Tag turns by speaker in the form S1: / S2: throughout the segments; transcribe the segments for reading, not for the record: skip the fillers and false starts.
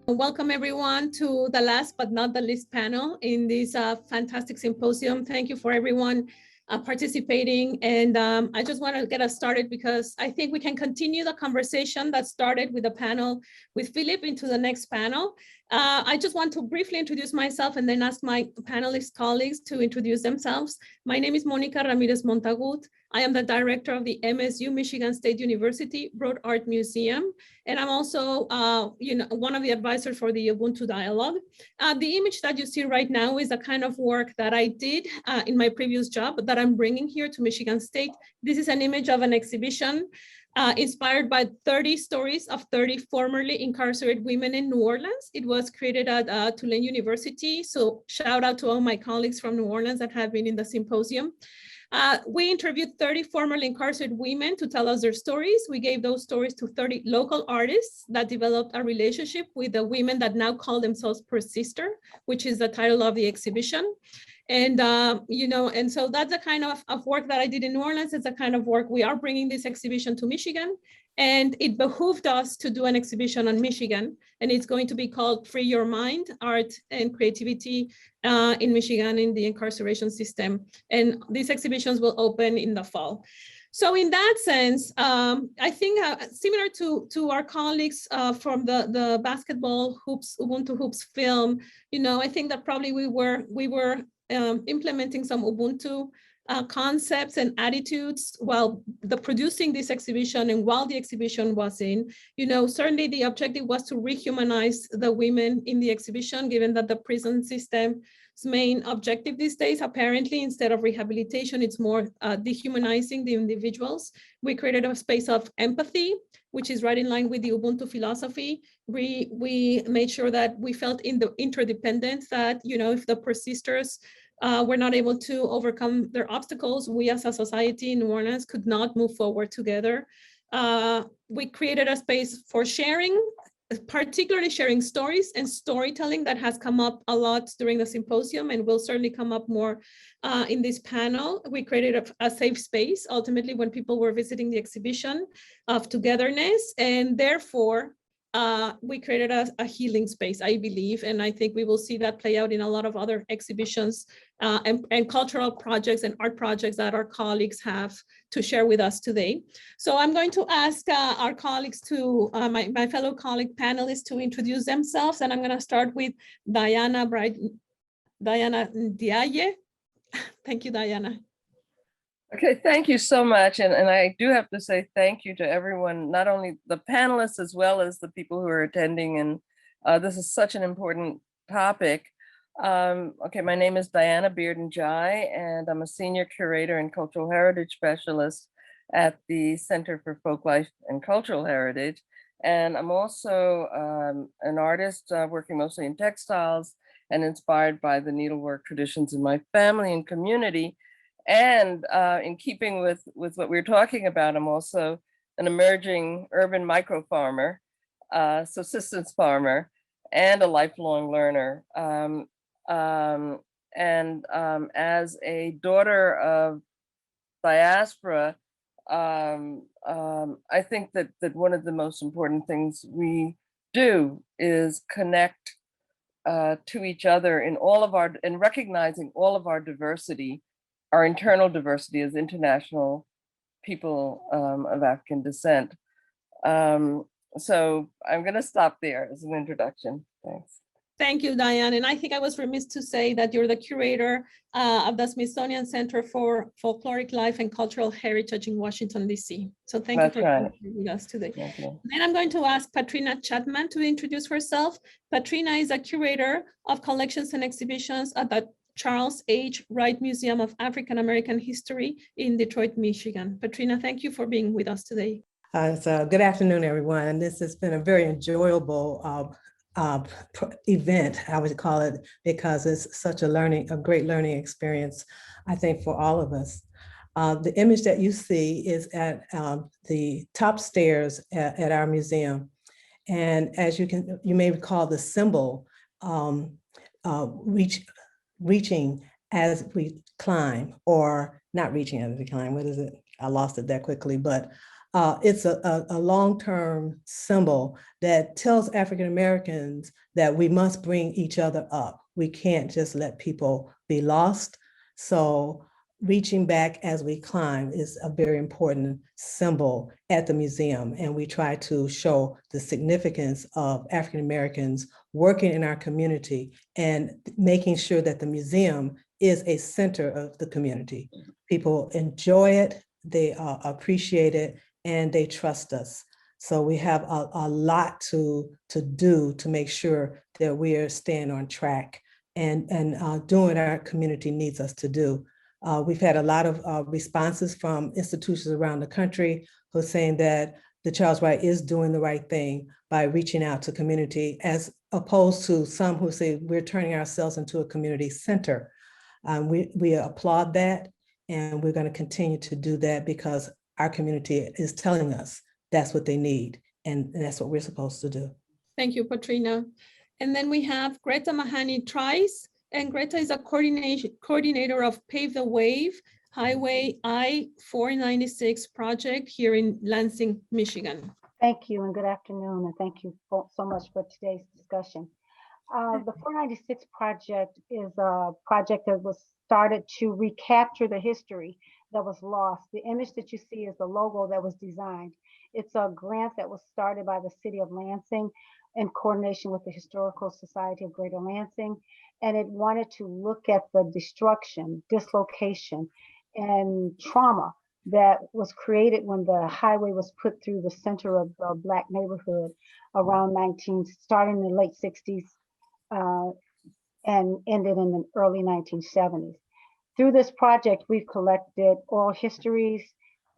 S1: Welcome everyone to the last but not the least panel in this fantastic symposium. Thank you for everyone participating. And I just want to get us started because I think we can continue the conversation that started with the panel with Philip into the next panel. I just want to briefly introduce myself and then ask my panelist colleagues to introduce themselves. My name is Monica Ramirez Montagut. I am the director of the MSU, Michigan State University Broad Art Museum. And I'm also one of the advisors for the Ubuntu dialogue. The image that you see right now is the kind of work that I did in my previous job that I'm bringing here to Michigan State. This is an image of an exhibition inspired by 30 stories of 30 formerly incarcerated women in New Orleans. It was created at Tulane University. So shout out to all my colleagues from New Orleans that have been in the symposium. We interviewed 30 formerly incarcerated women to tell us their stories. We gave those stories to 30 local artists that developed a relationship with the women that now call themselves Per Sister, which is the title of the exhibition. And, and so that's the kind of work that I did in New Orleans. It's the kind of work we are bringing this exhibition to Michigan. And it behooved us to do an exhibition on Michigan. And it's going to be called Free Your Mind, Art and Creativity in Michigan in the incarceration system. And these exhibitions will open in the fall. So in that sense, I think similar to our colleagues from the basketball hoops, Ubuntu hoops film, I think that probably we were implementing some Ubuntu concepts and attitudes while producing this exhibition and while the exhibition was in, certainly the objective was to rehumanize the women in the exhibition, given that the prison system's main objective these days, apparently, instead of rehabilitation, it's more dehumanizing the individuals. We created a space of empathy, which is right in line with the Ubuntu philosophy. We made sure that we felt in the interdependence that, if the persisters were not able to overcome their obstacles, we as a society in New Orleans could not move forward together. We created a space for sharing, particularly sharing stories and storytelling that has come up a lot during the symposium and will certainly come up more in this panel. We created a safe space, ultimately, when people were visiting the exhibition, of togetherness, and therefore, we created a healing space, I believe, and I think we will see that play out in a lot of other exhibitions and cultural projects and art projects that our colleagues have to share with us today. So I'm going to ask our colleagues my fellow colleague panelists to introduce themselves, and I'm going to start with Diana Ndiaye. Thank you, Diana.
S2: Okay, thank you so much. And I do have to say thank you to everyone, not only the panelists, as well as the people who are attending. And this is such an important topic. Okay, my name is Diana Bearden-Jai, and I'm a senior curator and cultural heritage specialist at the Center for Folklife and Cultural Heritage. And I'm also an artist working mostly in textiles and inspired by the needlework traditions in my family and community. And in keeping with what we were talking about, I'm also an emerging urban micro farmer, subsistence farmer, and a lifelong learner. As a daughter of diaspora, I think that one of the most important things we do is connect to each other in recognizing all of our diversity, our internal diversity as international people of African descent. So I'm going to stop there as an introduction. Thanks.
S1: Thank you, Diane. And I think I was remiss to say that you're the curator of the Smithsonian Center for Folkloric Life and Cultural Heritage in Washington, D.C. So thank you for being with us today. Then I'm going to ask Patricia Chapman to introduce herself. Patrina is a curator of collections and exhibitions at the Charles H. Wright Museum of African American History in Detroit, Michigan. Patrina, thank you for being with us today.
S3: Good afternoon, everyone. This has been a very enjoyable event, I would call it, because it's such a great learning experience, I think, for all of us. The image that you see is at the top stairs at our museum. And as you may recall, the symbol reaching as we climb, or not reaching as we climb, what is it? I lost it that quickly, but It's a long-term symbol that tells African Americans that we must bring each other up. We can't just let people be lost. So reaching back as we climb is a very important symbol at the museum. And we try to show the significance of African Americans working in our community and making sure that the museum is a center of the community. People enjoy it, they appreciate it, and they trust us. So we have a lot to do to make sure that we are staying on track and doing what our community needs us to do. We've had a lot of responses from institutions around the country who are saying that the Charles Wright is doing the right thing by reaching out to community, as opposed to some who say we're turning ourselves into a community center. We applaud that, and we're going to continue to do that because our community is telling us that's what they need, and that's what we're supposed to do.
S1: Thank you, Patrina. And then we have Greta Mahani Trice, and Greta is a coordinator of Pave the Wave Highway I-496 project here in Lansing, Michigan.
S4: Thank you and good afternoon, and thank you so much for today's discussion. The 496 project is a project that was started to recapture the history that was lost. The image that you see is the logo that was designed. It's a grant that was started by the city of Lansing in coordination with the Historical Society of Greater Lansing, and it wanted to look at the destruction, dislocation, and trauma that was created when the highway was put through the center of the Black neighborhood around starting in the late 60s and ended in the early 1970s. Through this project, we've collected oral histories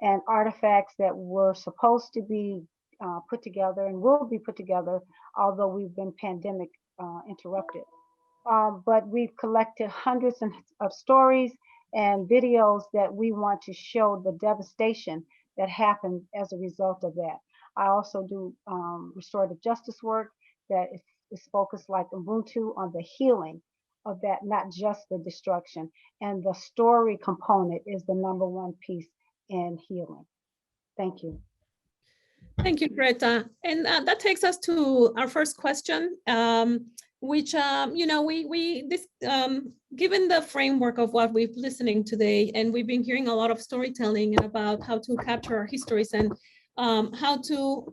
S4: and artifacts that were supposed to be put together and will be put together, although we've been pandemic interrupted. But we've collected hundreds of stories and videos that we want to show the devastation that happened as a result of that. I also do restorative justice work that is focused like Ubuntu on the healing of that, not just the destruction. And the story component is the #1 piece in healing. Thank you.
S1: Thank you, Greta. And that takes us to our first question, which, given the framework of what we've listening today, and we've been hearing a lot of storytelling and about how to capture our histories and how to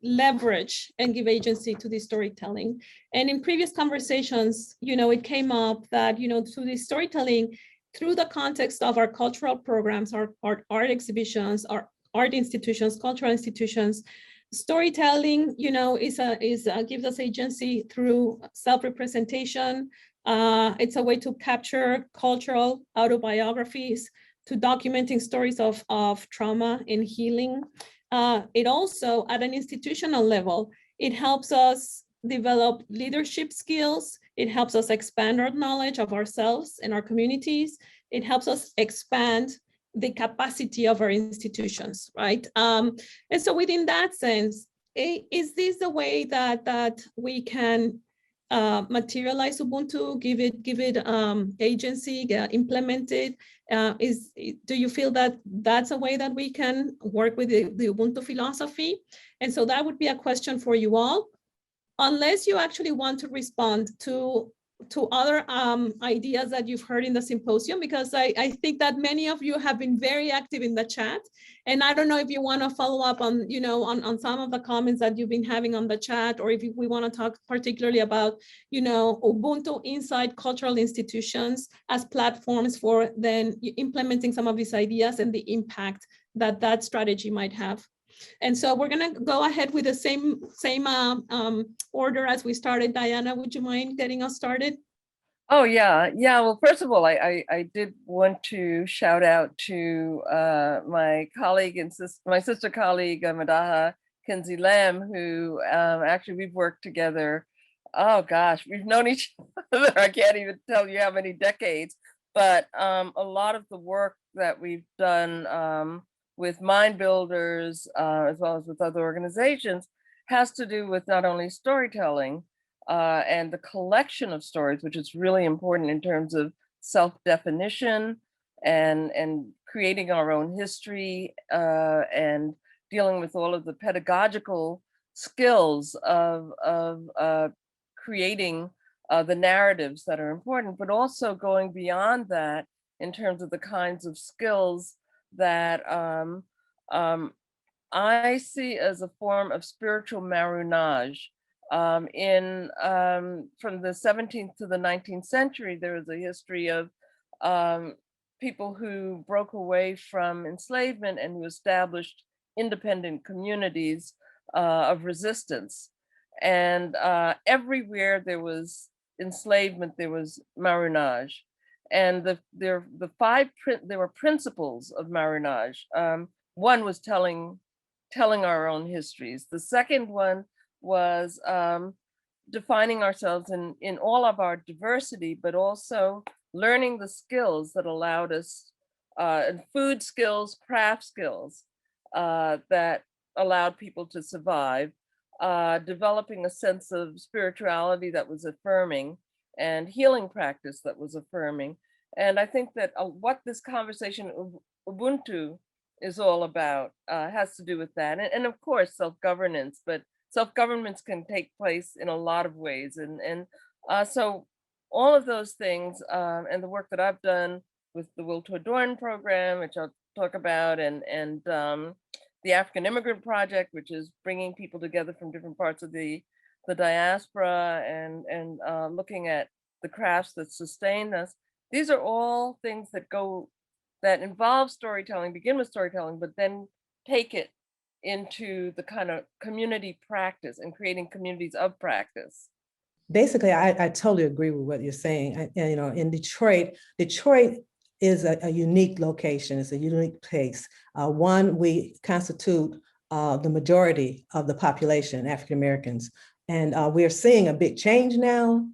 S1: leverage and give agency to the storytelling. And in previous conversations, it came up that, through the storytelling, through the context of our cultural programs, our art exhibitions, our art institutions, cultural institutions, storytelling, gives us agency through self-representation. It's a way to capture cultural autobiographies, to documenting stories of trauma and healing. It also, at an institutional level, it helps us develop leadership skills. It helps us expand our knowledge of ourselves and our communities. It helps us expand the capacity of our institutions, right? And so within that sense, is this the way that we can materialize Ubuntu, give it agency, implement it? Do you feel that that's a way that we can work with the Ubuntu philosophy? And so that would be a question for you all, unless you actually want to respond to other ideas that you've heard in the symposium, because I think that many of you have been very active in the chat. And I don't know if you want to follow up on, on some of the comments that you've been having on the chat, or if we want to talk particularly about, Ubuntu inside cultural institutions as platforms for then implementing some of these ideas and the impact that strategy might have. And so we're going to go ahead with the same order as we started. Diana, would you mind getting us started?
S2: Oh, yeah. Yeah. Well, first of all, I did want to shout out to my colleague and my sister colleague, Madaha Kinsey Lamb, who actually we've worked together. Oh, gosh, we've known each other. I can't even tell you how many decades. But a lot of the work that we've done with Mind Builders, as well as with other organizations, has to do with not only storytelling and the collection of stories, which is really important in terms of self-definition and creating our own history and dealing with all of the pedagogical skills of creating the narratives that are important, but also going beyond that in terms of the kinds of skills that I see as a form of spiritual marronage. From the 17th to the 19th century, there is a history of people who broke away from enslavement and who established independent communities of resistance. And everywhere there was enslavement, there was marronage. And there were principles of marronage. One was telling our own histories. The second one was defining ourselves in all of our diversity, but also learning the skills that allowed us, and food skills, craft skills, that allowed people to survive, developing a sense of spirituality that was affirming and healing practice that was affirming. And I think that what this conversation of Ubuntu is all about has to do with that. And of course, self-governance, but self-governance can take place in a lot of ways. And so all of those things and the work that I've done with the Will to Adorn program, which I'll talk about, and the African Immigrant Project, which is bringing people together from different parts of the diaspora and looking at the crafts that sustain us. These are all things that involve storytelling, begin with storytelling, but then take it into the kind of community practice and creating communities of practice.
S3: Basically, I totally agree with what you're saying. In Detroit is a unique location. It's a unique place. One, we constitute the majority of the population, African Americans, and we are seeing a big change now,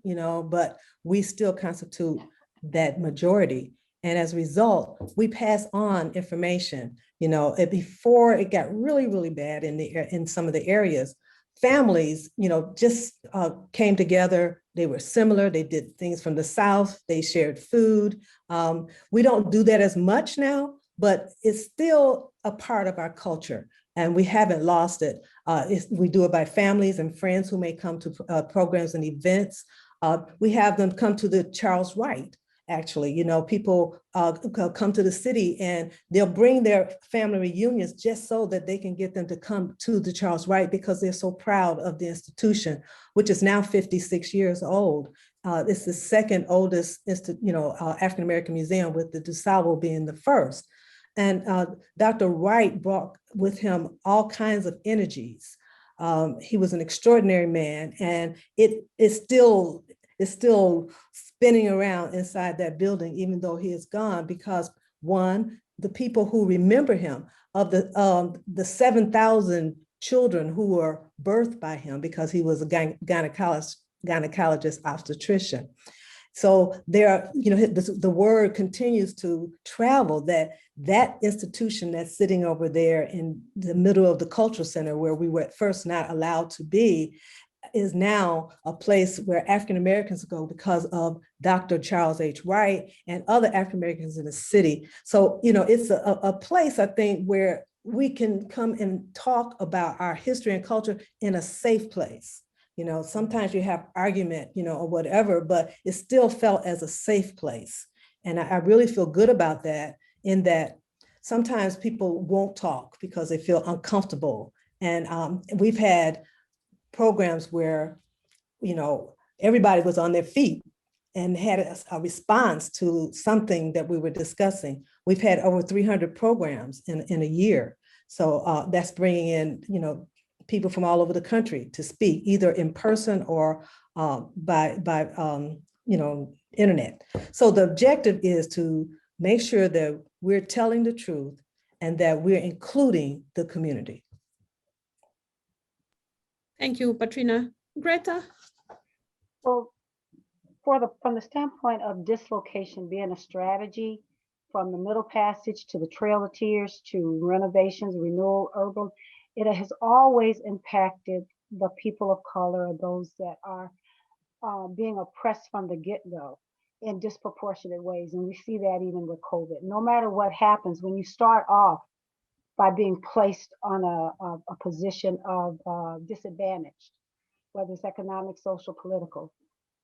S3: but we still constitute that majority. And as a result, we pass on information. Before it got really, really bad in some of the areas, families, just came together. They were similar. They did things from the South. They shared food. We don't do that as much now, but it's still a part of our culture, and we haven't lost it. We do it by families and friends who may come to programs and events. We have them come to the Charles Wright. Actually, people come to the city and they'll bring their family reunions just so that they can get them to come to the Charles Wright, because they're so proud of the institution, which is now 56 years old. It's the second oldest African American museum, with the DuSable being the first. And Dr. Wright brought with him all kinds of energies. He was an extraordinary man, and it is still spinning around inside that building, even though he is gone, because one, the people who remember him, of the 7,000 children who were birthed by him, because he was a gynecologist obstetrician. So there are, the word continues to travel that institution that's sitting over there in the middle of the cultural center, where we were at first not allowed to be, is now a place where African Americans go because of Dr. Charles H. Wright and other African Americans in the city. So, it's a place, I think, where we can come and talk about our history and culture in a safe place. Sometimes you have argument, or whatever, but it's still felt as a safe place. And I really feel good about that, in that sometimes people won't talk because they feel uncomfortable. And we've had programs where, everybody was on their feet and had a response to something that we were discussing. We've had over 300 programs in a year. So that's bringing in, people from all over the country to speak, either in person or by internet. So the objective is to make sure that we're telling the truth and that we're including the community.
S1: Thank you, Patrina. Greta?
S4: Well, from the standpoint of dislocation being a strategy, from the Middle Passage to the Trail of Tears to renovations, renewal, urban, it has always impacted the people of color, or those that are being oppressed from the get-go in disproportionate ways. And we see that even with COVID. No matter what happens, when you start off by being placed on a position of disadvantage, whether it's economic, social, political.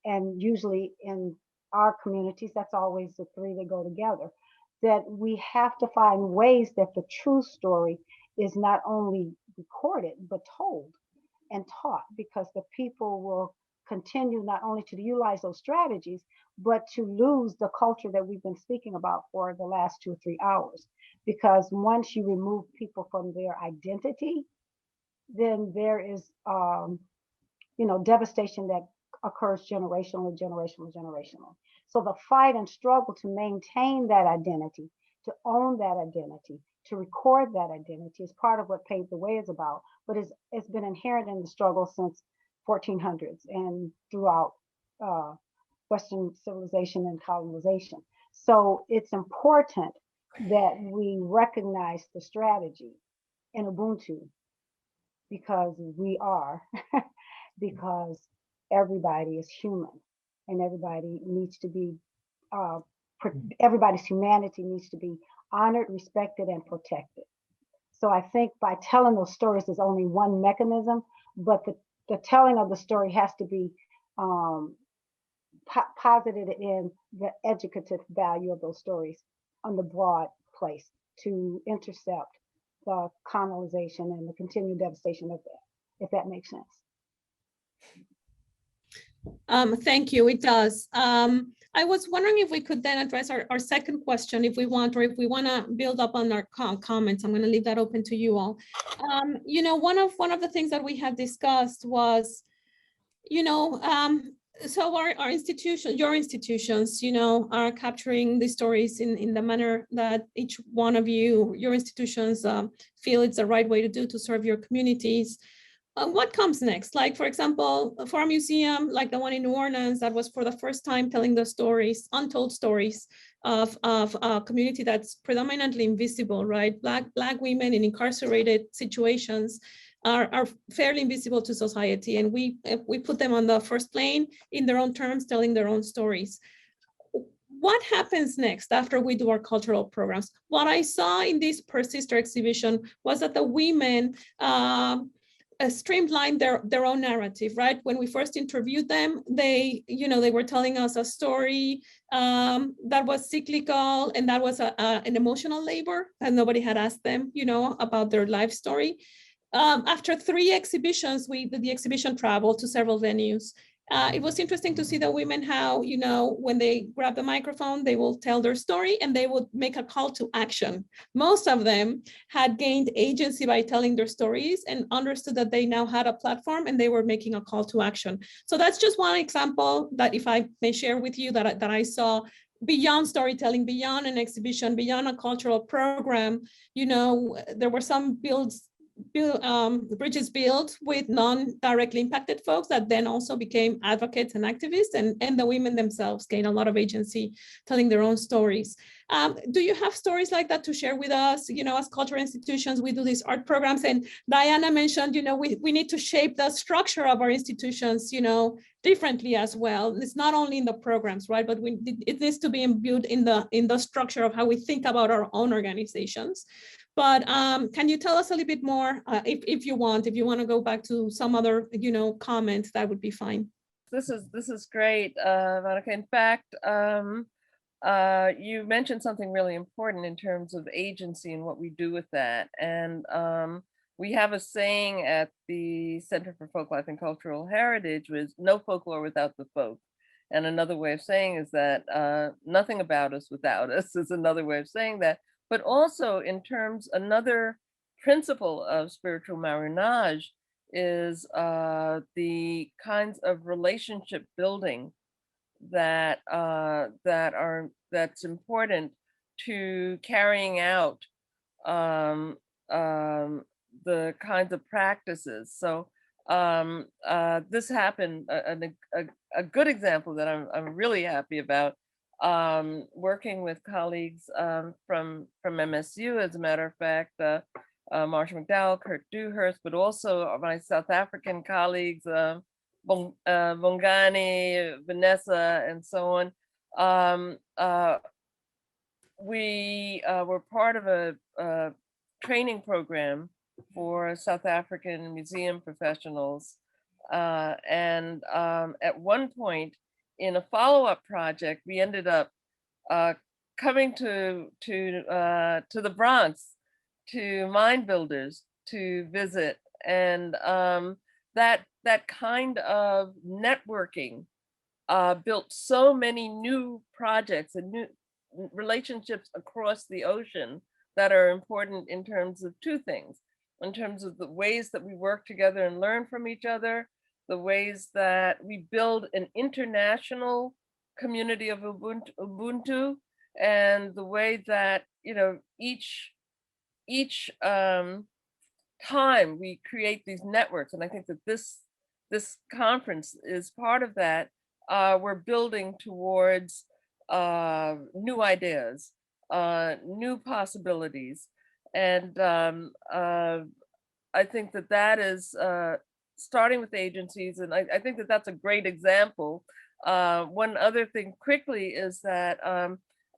S4: And usually in our communities, that's always the three that go together, that we have to find ways that the true story is not only recorded, but told and taught, because the people will continue not only to utilize those strategies, but to lose the culture that we've been speaking about for the last 2 or 3 hours. Because once you remove people from their identity, then there is, devastation that occurs generationally. So the fight and struggle to maintain that identity, to own that identity, to record that identity is part of what Pave the Way is about, but it's been inherent in the struggle since 1400s and throughout Western civilization and colonization. So it's important that we recognize the strategy in Ubuntu, because we are, because everybody is human and everybody needs to be, everybody's humanity needs to be honored, respected, and protected. So I think by telling those stories is only one mechanism, but the telling of the story has to be posited in the educative value of those stories on the broad place to intercept the colonization and the continued devastation of that, if that makes sense.
S1: Thank you, it does. I was wondering if we could then address our second question, if we want, or if we want to build up on our comments. I'm going to leave that open to you all. One of the things that we had discussed was, so our institution, your institutions, are capturing these stories in the manner that each one of your institutions feel it's the right way to do to serve your communities. What comes next? Like, for example, for a museum like the one in New Orleans that was for the first time telling the stories, untold stories of a community that's predominantly invisible, right? Black women in incarcerated situations are fairly invisible to society, and we put them on the first plane in their own terms, telling their own stories. What happens next after we do our cultural programs? What I saw in this Per Sister exhibition was that the women streamlined their own narrative, right? When we first interviewed them, they were telling us a story that was cyclical, and that was an emotional labor, and nobody had asked them, about their life story. After 3 exhibitions, we did the exhibition travel to several venues. It was interesting to see the women, how, when they grab the microphone, they will tell their story and they would make a call to action. Most of them had gained agency by telling their stories and understood that they now had a platform and they were making a call to action. So that's just one example that, if I may share with you, that I saw beyond storytelling, beyond an exhibition, beyond a cultural program. There were some bridges built with non-directly impacted folks that then also became advocates and activists, and the women themselves gained a lot of agency telling their own stories. Do you have stories like that to share with us? As cultural institutions, we do these art programs, and Diana mentioned, we need to shape the structure of our institutions, differently as well. It's not only in the programs, right? But it needs to be imbued in the structure of how we think about our own organizations. But can you tell us a little bit more, if you want to go back to some other, comments, that would be fine.
S2: This is great, Monica. In fact, you mentioned something really important in terms of agency and what we do with that. And we have a saying at the Center for Folklife and Cultural Heritage, was no folklore without the folk. And another way of saying is that nothing about us without us is another way of saying that. But also in terms, another principle of spiritual marronage is the kinds of relationship building that's important to carrying out the kinds of practices. So this happened, a good example that I'm really happy about, working with colleagues from MSU, as a matter of fact, Marsha McDowell, Kurt Dewhurst, but also my South African colleagues, Bongani, Vanessa, and so on. We were part of a training program for South African museum professionals. At one point in a follow-up project, we ended up coming to the Bronx, to Mind Builders, to visit, and that kind of networking built so many new projects and new relationships across the ocean that are important in terms of two things: in terms of the ways that we work together and learn from each other, the ways that we build an international community of Ubuntu, and the way that, you know, each time we create these networks. And I think that this conference is part of that. We're building towards new ideas, new possibilities. And I think that that is starting with agencies. And I think that that's a great example. One other thing quickly is that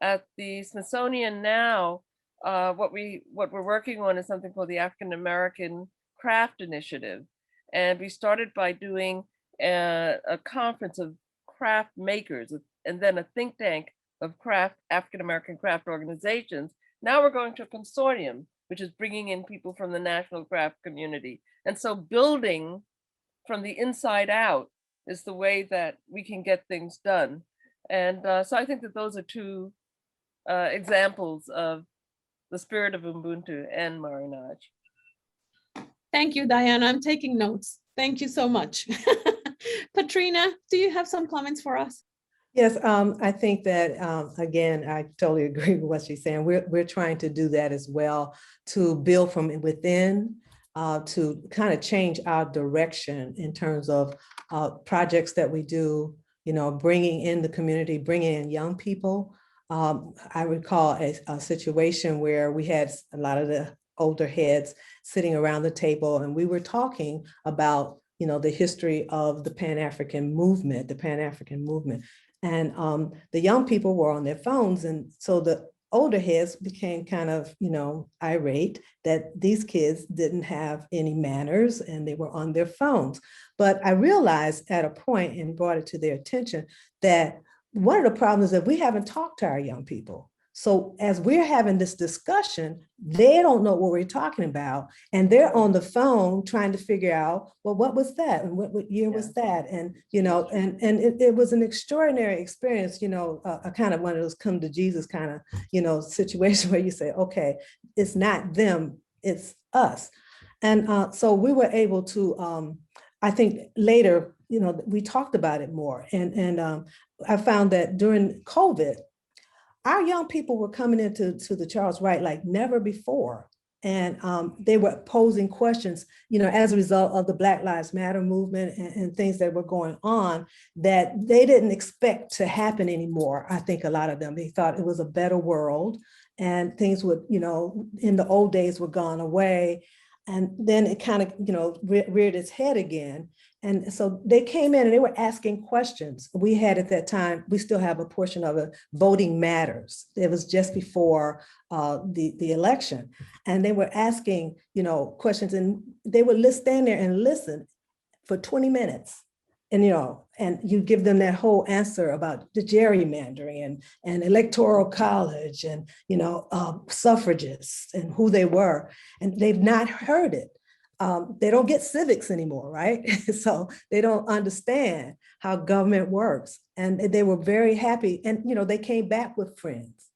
S2: at the Smithsonian now, what we're working on is something called the African American Craft Initiative. And we started by doing a conference of craft makers, and then a think tank of African American craft organizations. Now we're going to a consortium, which is bringing in people from the national craft community. And so building from the inside out is the way that we can get things done. And so I think that those are two examples of the spirit of Ubuntu and Marinage.
S1: Thank you, Diana. I'm taking notes. Thank you so much. Patrina, do you have some comments for us?
S3: Yes, I think that, again, I totally agree with what she's saying. We're trying to do that as well, to build from within, to kind of change our direction in terms of projects that we do, you know, bringing in the community, bringing in young people. I recall a situation where we had a lot of the older heads sitting around the table, and we were talking about, you know, the history of the Pan-African movement, And the young people were on their phones. And so the older heads became kind of, you know, irate that these kids didn't have any manners and they were on their phones. But I realized at a point, and brought it to their attention, that one of the problems is that we haven't talked to our young people. So as we're having this discussion, they don't know what we're talking about. And they're on the phone trying to figure out, well, what was that? And what year was that? And, you know, and it was an extraordinary experience, you know, a kind of one of those come to Jesus kind of, you know, situation where you say, okay, it's not them, it's us. And so we were able to, I think later, you know, we talked about it more. And I found that during COVID, our young people were coming into the Charles Wright like never before. And they were posing questions, you know, as a result of the Black Lives Matter movement and things that were going on that they didn't expect to happen anymore. I think a lot of them, they thought it was a better world and things would, you know, in the old days were gone away. And then it kind of, you know, reared its head again. And so they came in and they were asking questions. We had at that time, we still have a portion of it, Voting Matters. It was just before the election. And they were asking, you know, questions, and they would stand there and listen for 20 minutes. And, you know, and you give them that whole answer about the gerrymandering and electoral college and, you know, suffragists and who they were, and they've not heard it. They don't get civics anymore, right? So they don't understand how government works. And they were very happy. And, you know, they came back with friends.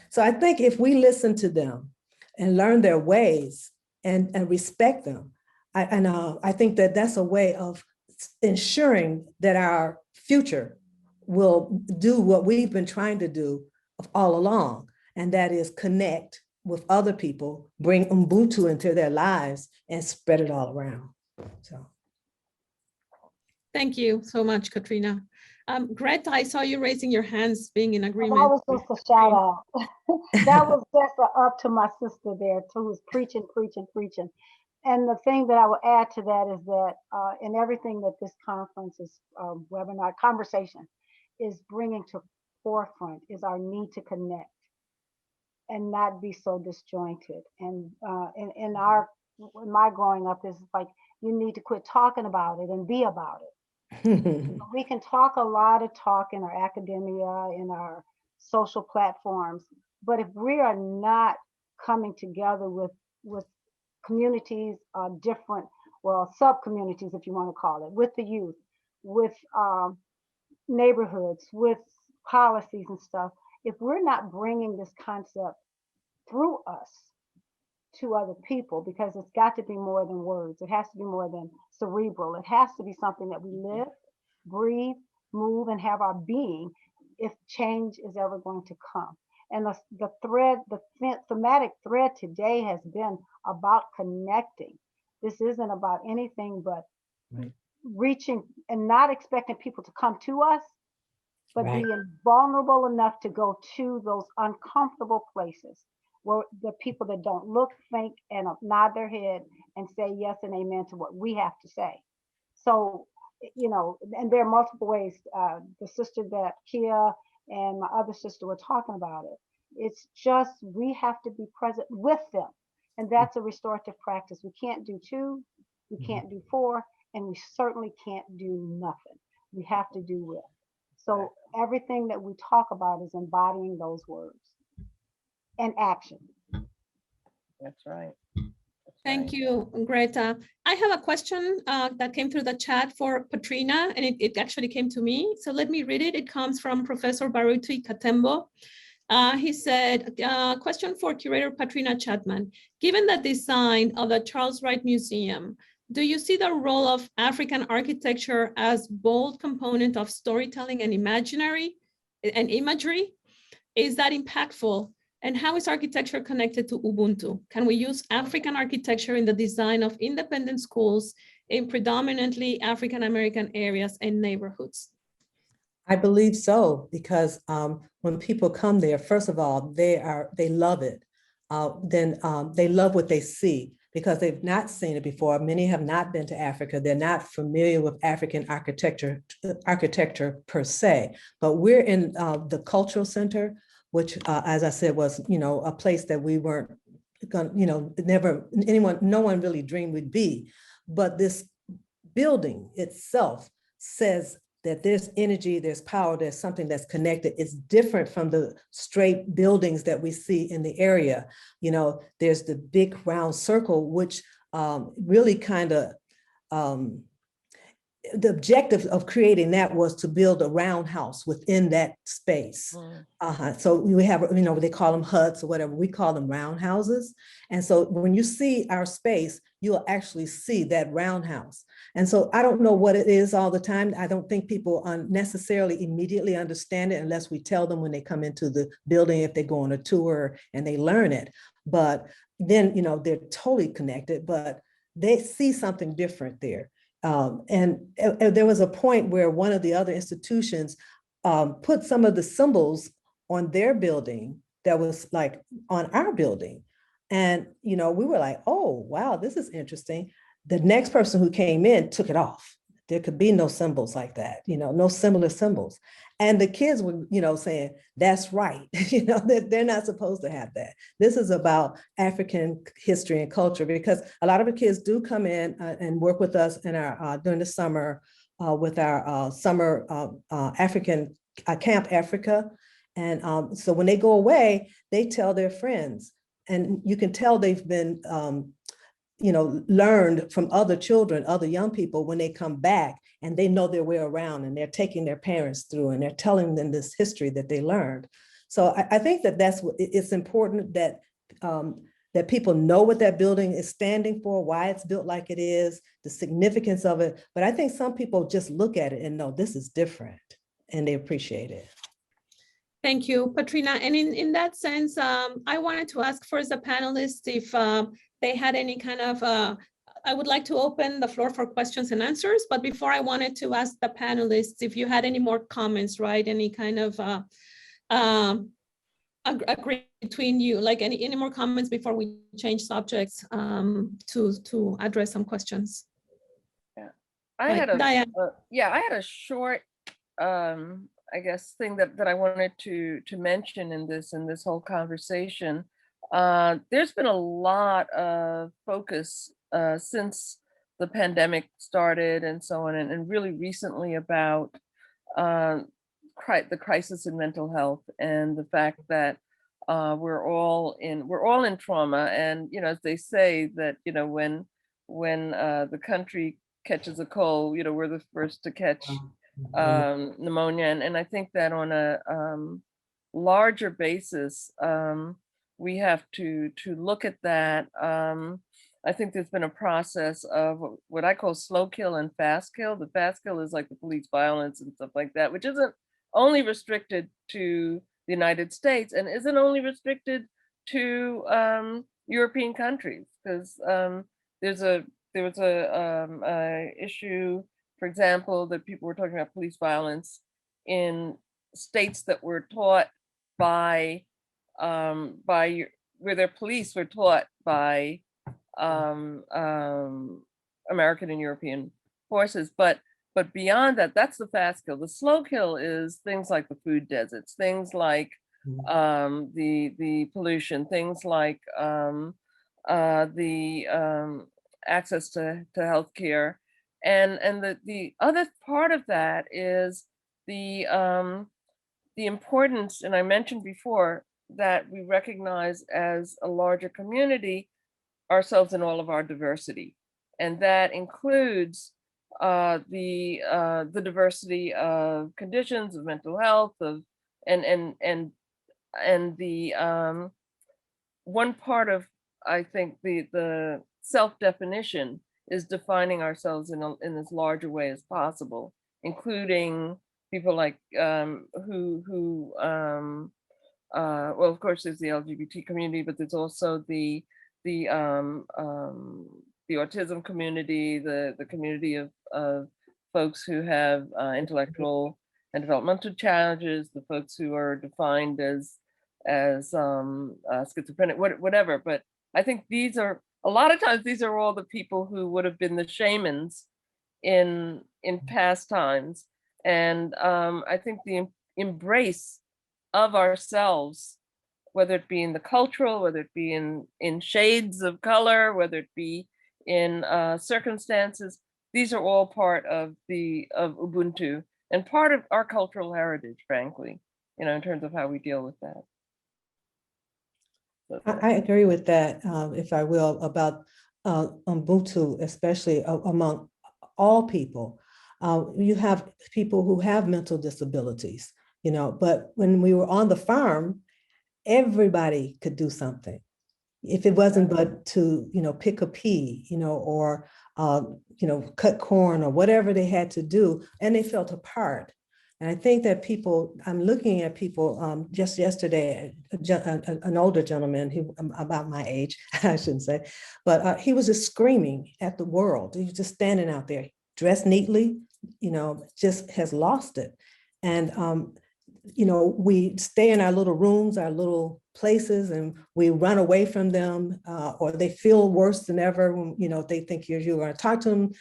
S3: So I think if we listen to them and learn their ways and respect them, I think that that's a way of ensuring that our future will do what we've been trying to do all along, and that is connect with other people, bring Ubuntu into their lives and spread it all around. So.
S1: Thank you so much, Katrina. Greta, I saw you raising your hands, being in agreement.
S4: That was just a shout out. That was just up to my sister there too, who's preaching. And the thing that I will add to that is that in everything that this conference is, webinar conversation is bringing to forefront is our need to connect. and not be so disjointed. And in my growing up is like, you need to quit talking about it and be about it. We can talk a lot of talk in our academia, in our social platforms, but if we are not coming together with communities, different, well, sub-communities, if you want to call it, with the youth, with neighborhoods, with policies and stuff, if we're not bringing this concept through us to other people, because it's got to be more than words. It has to be more than cerebral. It has to be something that we live, breathe, move, and have our being if change is ever going to come. And the thematic thread today has been about connecting. This isn't about anything but reaching and not expecting people to come to us, but being vulnerable enough to go to those uncomfortable places where the people that don't look, think, and nod their head and say yes and amen to what we have to say. So, you know, and there are multiple ways. The sister that Kia and my other sister were talking about it. It's just, we have to be present with them. And that's a restorative practice. We can't do two, we can't do four, and we certainly can't do nothing. We have to do with. So everything that we talk about is embodying those words and action.
S2: That's right.
S1: Thank you, Greta. I have a question that came through the chat for Patrina, and it actually came to me. So let me read it. It comes from Professor Baruti Katembo. He said, question for Curator Patricia Chapman. Given the design of the Charles Wright Museum, do you see the role of African architecture as bold component of storytelling and imagery? Is that impactful? And how is architecture connected to Ubuntu? Can we use African architecture in the design of independent schools in predominantly African-American areas and neighborhoods?
S3: I believe so, because when people come there, first of all, they love it. Then they love what they see because they've not seen it before. Many have not been to Africa. They're not familiar with African architecture per se. But we're in the cultural center, which, as I said, was a place that we weren't going, no one really dreamed we'd be. But this building itself says that there's energy, there's power, there's something that's connected. It's different from the straight buildings that we see in the area. There's the big round circle, which really kind of, the objective of creating that was to build a roundhouse within that space. So we have, they call them huts or whatever, we call them roundhouses. And so when you see our space, you'll actually see that roundhouse. And so I don't know what it is all the time. I don't think people necessarily immediately understand it unless we tell them when they come into the building, if they go on a tour and they learn it. But then, they're totally connected, but they see something different there. And there was a point where one of the other institutions put some of the symbols on their building that was like on our building. And, we were like, oh, wow, this is interesting. The next person who came in took it off. There could be no symbols like that, no similar symbols. And the kids were, saying, that's right. They're not supposed to have that. This is about African history and culture, because a lot of the kids do come in and work with us in our during the summer with our summer African Camp Africa. And so when they go away, they tell their friends, and you can tell they've been learned from other children, other young people when they come back, and they know their way around, and they're taking their parents through, and they're telling them this history that they learned. So I think that that's what it's important that that people know what that building is standing for, why it's built like it is, the significance of it. But I think some people just look at it and know this is different, and they appreciate it.
S1: Thank you, Patrina. And in that sense, I wanted to ask first the panelists if they had any kind of, I would like to open the floor for questions and answers, but before I wanted to ask the panelists if you had any more comments, right? Any kind of agree between you, like any more comments before we change subjects to address some questions.
S2: Yeah, I had a short I guess, thing that I wanted to mention in this whole conversation. There's been a lot of focus since the pandemic started and so on, and really recently about the crisis in mental health and the fact that we're all in trauma. And as they say that when the country catches a cold, we're the first to catch pneumonia. And I think that on a larger basis, we have to look at that. I think there's been a process of what I call slow kill and fast kill. The fast kill is like the police violence and stuff like that, which isn't only restricted to the United States and isn't only restricted to European countries, because there was a issue, for example, that people were talking about police violence in states that were taught by where their police were taught by American and European forces. But beyond that, that's the fast kill. The slow kill is things like the food deserts, things like the pollution, things like the access to healthcare, and the other part of that is the importance, and I mentioned before, that we recognize as a larger community ourselves in all of our diversity, and that includes the diversity of conditions of mental health, of and the one part of, I think, the self-definition is defining ourselves in as large a way as possible, including people like well, of course, there's the LGBT community, but there's also the autism community, the community of folks who have intellectual and developmental challenges, the folks who are defined as schizophrenic, whatever. But I think these are, a lot of times, these are all the people who would have been the shamans in past times. And I think the embrace of ourselves, whether it be in the cultural, whether it be in shades of color, whether it be in circumstances, these are all part of Ubuntu and part of our cultural heritage, frankly, in terms of how we deal with that.
S3: I agree with that, if I will, about Ubuntu, especially among all people. You have people who have mental disabilities, but when we were on the farm, everybody could do something. If it wasn't but to, pick a pea, or, cut corn or whatever they had to do, and they felt a part. And I think that I'm looking at people, just yesterday, an older gentleman who about my age, I shouldn't say, but he was just screaming at the world. He was just standing out there, dressed neatly, just has lost it. And, we stay in our little rooms, our little places, and we run away from them, or they feel worse than ever when, if they think you're going to talk to them,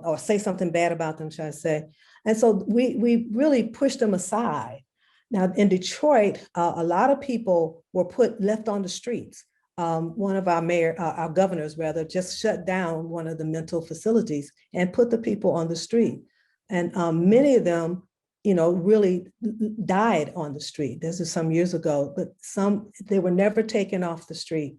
S3: or say something bad about them, should I say. And so we really pushed them aside. Now in Detroit, a lot of people were left on the streets. One of our governors rather, just shut down one of the mental facilities and put the people on the street. And many of them, really died on the street. This is some years ago, but they were never taken off the street.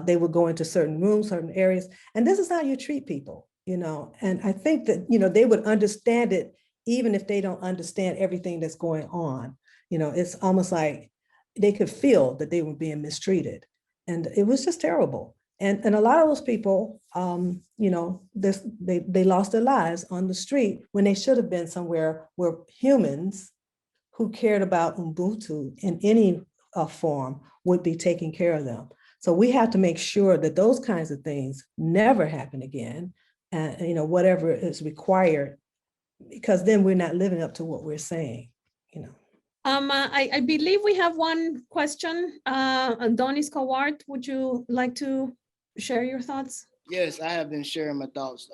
S3: They would go into certain rooms, certain areas, and this is how you treat people, and I think that, they would understand it even if they don't understand everything that's going on. It's almost like they could feel that they were being mistreated, and it was just terrible. And a lot of those people, they lost their lives on the street when they should have been somewhere where humans who cared about Ubuntu in any form would be taking care of them. So we have to make sure that those kinds of things never happen again, and whatever is required, because then we're not living up to what we're saying.
S1: I believe we have one question. Adonis Kowart, would you like to share your thoughts?
S5: Yes, I have been sharing my thoughts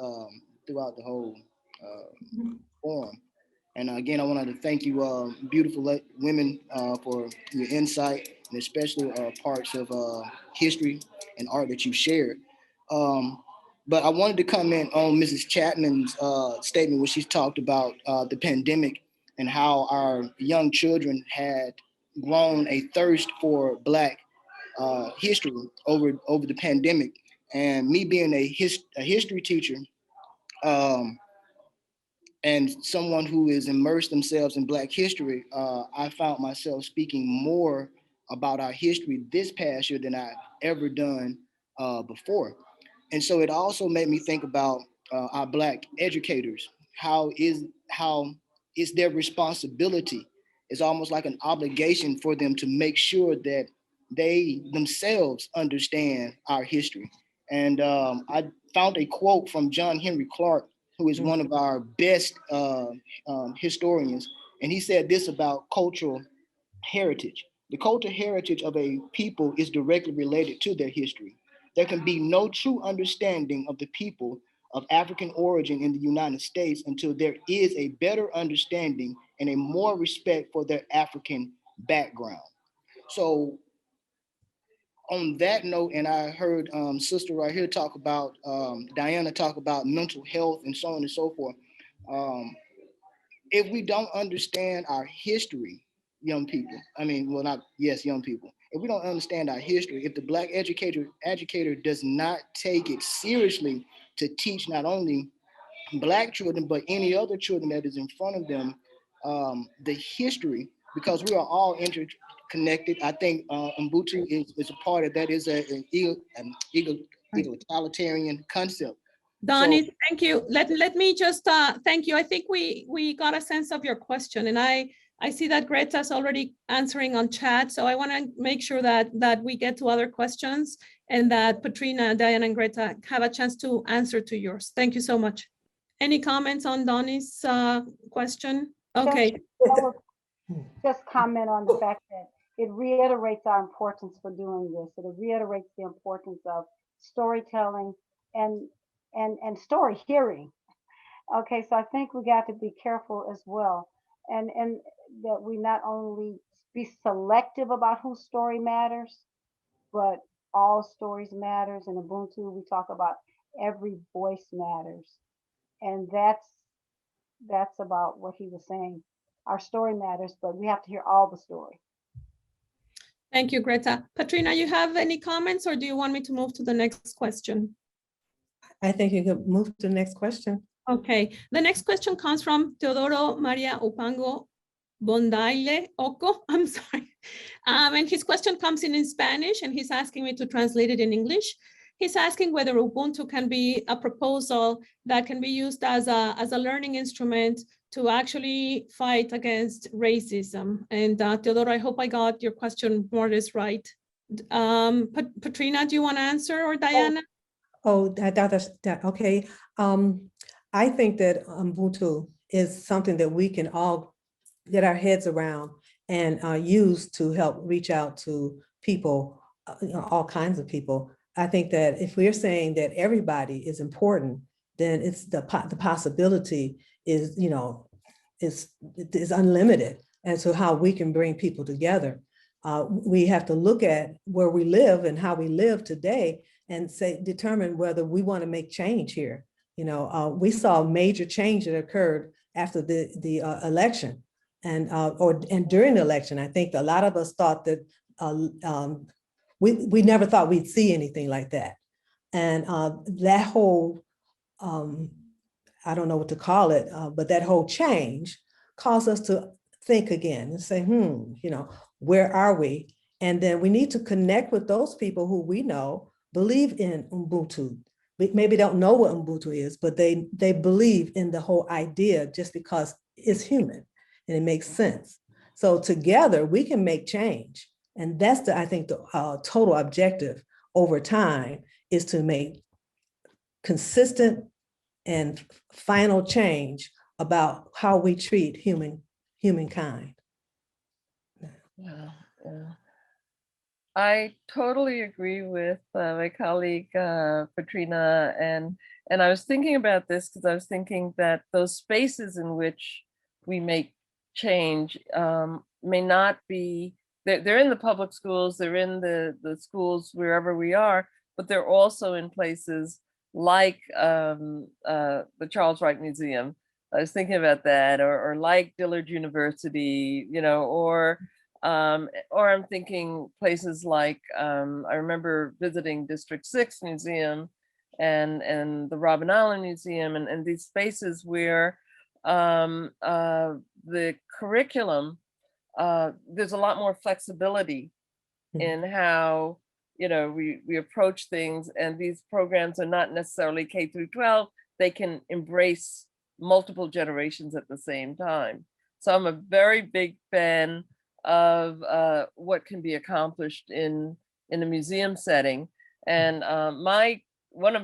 S5: throughout the whole forum. And again, I wanted to thank you, beautiful women, for your insight, and especially parts of history and art that you shared. But I wanted to comment on Mrs. Chapman's statement where she's talked about the pandemic and how our young children had grown a thirst for Black history over the pandemic. And me being a history teacher, um, and someone who is immersed themselves in Black history, I found myself speaking more about our history this past year than I've ever done before. And so it also made me think about our Black educators. How is their responsibility? It's almost like an obligation for them to make sure that they themselves understand our history. And I found a quote from John Henry Clark, who is one of our best historians, and he said this about cultural heritage. The cultural heritage of a people is directly related to their history. There can be no true understanding of the people of African origin in the United States until there is a better understanding and a more respect for their African background. So on that note, and I heard sister right here talk about, Diana talk about mental health and so on and so forth. Um, if we don't understand our history, young people, I mean, well, not, yes, young people, if we don't understand our history, if the Black educator does not take it seriously to teach not only Black children, but any other children that is in front of them, the history, because we are all interconnected. I think Ubuntu is a part of that, is an egalitarian concept.
S1: Donnie, thank you. Let me just thank you. I think we got a sense of your question, and I see that Greta's already answering on chat. So I want to make sure that we get to other questions and that Patrina, Diana, and Greta have a chance to answer to yours. Thank you so much. Any comments on Donnie's question? Okay.
S4: Just comment on the fact that it reiterates our importance for doing this. It reiterates the importance of storytelling and story hearing. Okay, so I think we got to be careful as well, and that we not only be selective about whose story matters, but all stories matters. In Ubuntu, we talk about every voice matters, and that's about what he was saying. Our story matters, but we have to hear all the story.
S1: Thank you, Greta. Patrina, you have any comments, or do you want me to move to the next question?
S3: I think you could move to the next question.
S1: Okay, the next question comes from Teodoro Maria Upango Bondaile Oko, I'm sorry. And his question comes in Spanish, and he's asking me to translate it in English. He's asking whether Ubuntu can be a proposal that can be used as a learning instrument to actually fight against racism. And Teodoro, I hope I got your question more or less right. Patrina, do you want to answer, or Diana?
S3: Okay. I think that Ubuntu is something that we can all get our heads around and use to help reach out to people, all kinds of people. I think that if we're saying that everybody is important, then it's the possibility is, is unlimited as to how we can bring people together. We have to look at where we live and how we live today and determine whether we want to make change here. We saw major change that occurred after the election and during the election. I think a lot of us thought that we never thought we'd see anything like that. And that whole, I don't know what to call it, but that whole change caused us to think again and say, where are we? And then we need to connect with those people who we know believe in Ubuntu. Maybe don't know what Ubuntu is, but they believe in the whole idea just because it's human and it makes sense. So together we can make change. And that's I think the total objective over time is to make consistent and final change about how we treat humankind.
S2: Yeah. I totally agree with my colleague Patrina, and I was thinking about this because I was thinking that those spaces in which we make change may not be, they're in the public schools, they're in the schools wherever we are, but they're also in places like the Charles Wright Museum. I was thinking about that, or like Dillard University, you know, or I'm thinking places like, I remember visiting District 6 Museum and the Robben Island Museum, and these spaces where the curriculum, there's a lot more flexibility in how, you know, we approach things, and these programs are not necessarily K through 12. They can embrace multiple generations at the same time. So I'm a very big fan of what can be accomplished in a museum setting. And one of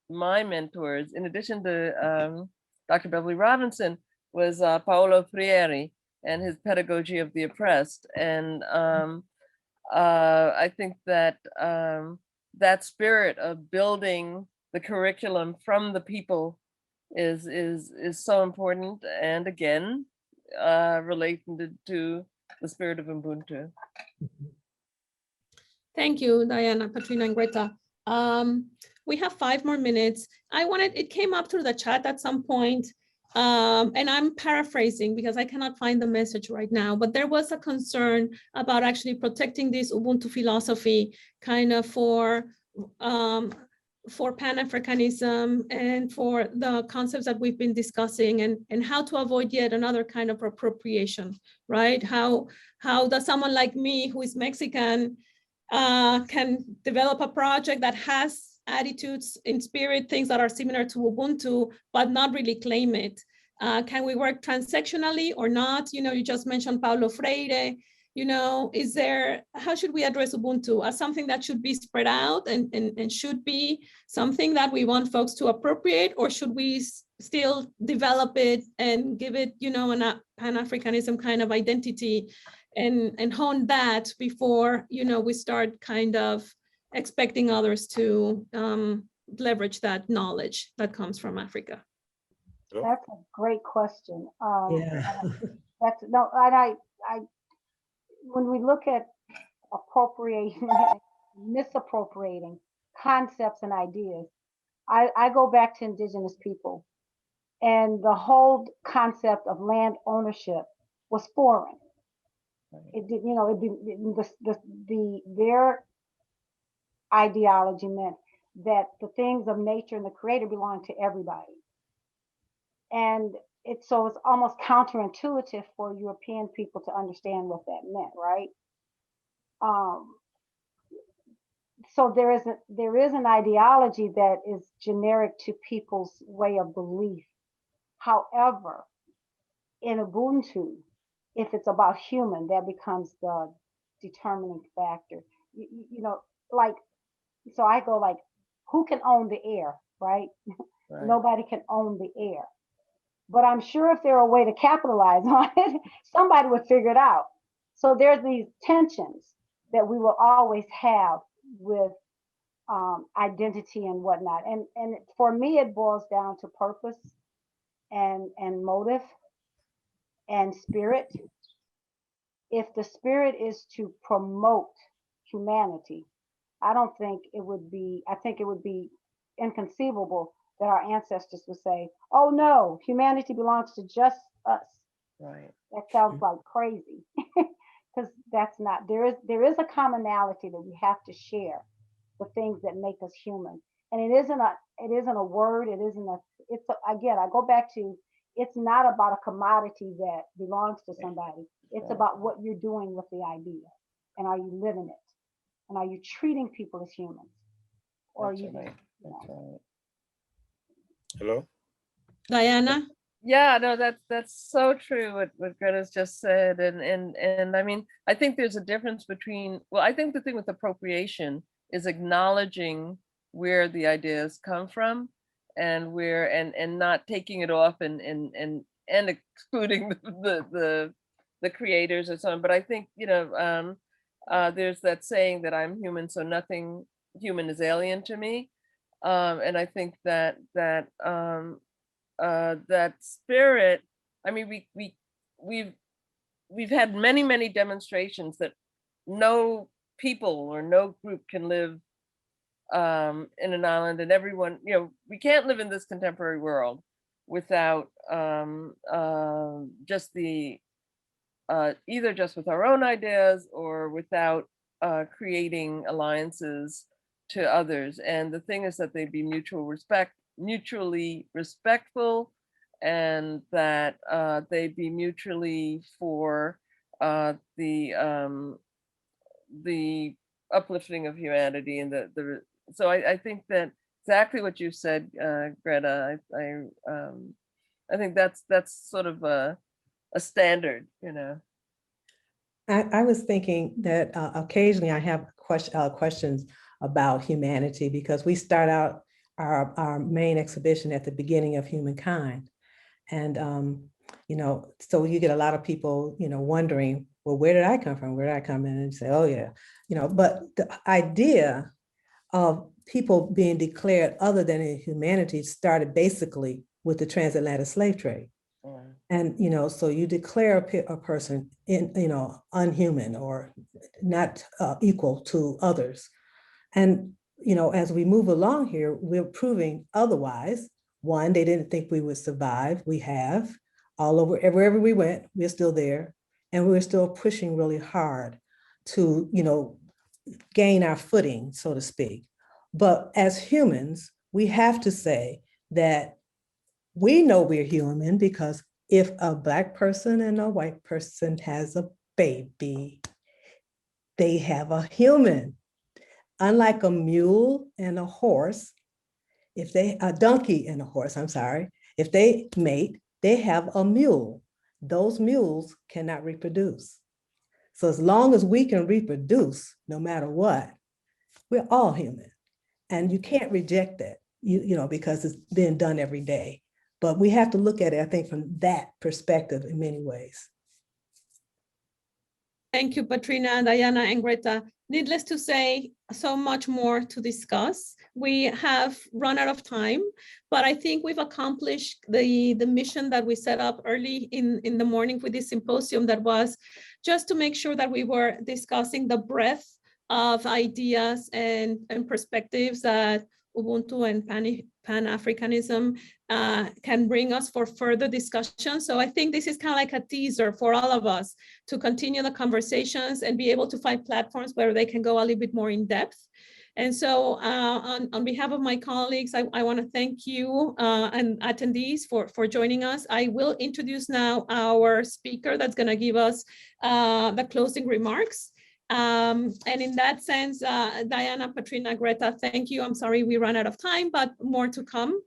S2: my mentors, in addition to Dr. Beverly Robinson, was Paolo Freire and his Pedagogy of the Oppressed. And I think that that spirit of building the curriculum from the people is so important, and again, related to the spirit of Ubuntu.
S1: Thank you, Diana, Patrina, and Greta. We have 5 more minutes. It came up through the chat at some point, and I'm paraphrasing because I cannot find the message right now, but there was a concern about actually protecting this Ubuntu philosophy kind of for Pan-Africanism and for the concepts that we've been discussing, and how to avoid yet another kind of appropriation, right? How does someone like me, who is Mexican, can develop a project that has attitudes in spirit, things that are similar to Ubuntu, but not really claim it? Can we work transactionally or not? You know, you just mentioned Paulo Freire. You know, how should we address Ubuntu as something that should be spread out and should be something that we want folks to appropriate, or should we still develop it and give it, you know, a Pan-Africanism kind of identity and hone that before, you know, we start kind of expecting others to leverage that knowledge that comes from Africa?
S4: That's a great question.
S3: Yeah.
S4: That's no, and I when we look at appropriating, misappropriating concepts and ideas, I go back to indigenous people, and the whole concept of land ownership was foreign. It did, you know, their ideology meant that the things of nature and the creator belong to everybody. And so it's almost counterintuitive for European people to understand what that meant, right? So there is an ideology that is generic to people's way of belief. However, in Ubuntu, if it's about human, that becomes the determining factor. You know, like, so I go like, who can own the air, right?
S2: Right.
S4: Nobody can own the air. But I'm sure if there were a way to capitalize on it, somebody would figure it out. So there's these tensions that we will always have with identity and whatnot. And for me, it boils down to purpose and motive and spirit. If the spirit is to promote humanity, I think it would be inconceivable that our ancestors would say, oh no, humanity belongs to just us.
S2: Right.
S4: That sounds like crazy. Because that's not, there is a commonality that we have to share, the things that make us human. And it isn't a word, again, I go back to, it's not about a commodity that belongs to somebody. It's about what you're doing with the idea. And are you living it? And are you treating people as humans? Or
S2: That's
S4: are you
S2: right. That's right.
S6: Hello?
S1: Diana?
S2: Yeah, no, that's so true what Greta's just said. And I mean, I think there's a difference between, well, I think the thing with appropriation is acknowledging where the ideas come from and where, and not taking it off and excluding the creators or something. But I think, you know, there's that saying that I'm human, so nothing human is alien to me. And I think that spirit, I mean, we've had many demonstrations that no people or no group can live in an island, and everyone, we can't live in this contemporary world without just the either just with our own ideas or without creating alliances to others. And the thing is that they be mutually respectful, and that they be mutually for the uplifting of humanity and so I think that exactly what you said, Greta. I think that's sort of a standard,
S3: I was thinking that occasionally I have questions about humanity, because we start out our main exhibition at the beginning of humankind. And, so you get a lot of people, wondering, well, where did I come from? Where did I come in? And say, oh yeah, but the idea of people being declared other than in humanity started basically with the transatlantic slave trade. And, so you declare a person unhuman or not equal to others. And, as we move along here, we're proving otherwise. One, they didn't think we would survive. We have all over, wherever we went, we're still there. And we're still pushing really hard to, gain our footing, so to speak. But as humans, we have to say that we know we're human, because if a Black person and a white person has a baby, they have a human. Unlike a mule and a horse, a donkey and a horse, I'm sorry, if they mate, they have a mule. Those mules cannot reproduce. So as long as we can reproduce, no matter what, we're all human. And you can't reject that, because it's being done every day. But we have to look at it, I think, from that perspective in many ways.
S1: Thank you, Patrina, Diana, and Greta. Needless to say, so much more to discuss. We have run out of time, but I think we've accomplished the mission that we set up early in the morning with this symposium, that was just to make sure that we were discussing the breadth of ideas and perspectives that Ubuntu and Pan-Africanism can bring us for further discussion. So I think this is kind of like a teaser for all of us to continue the conversations and be able to find platforms where they can go a little bit more in depth. And so on behalf of my colleagues, I want to thank you and attendees for joining us. I will introduce now our speaker that's going to give us the closing remarks. And in that sense, Diana, Patrina, Greta, thank you. I'm sorry we ran out of time, but more to come.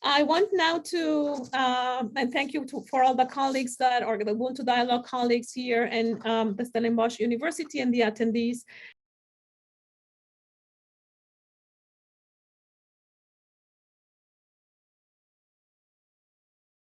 S1: I want now to, and thank you for all the colleagues that are the Ubuntu Dialogue colleagues here and the Stellenbosch University and the attendees.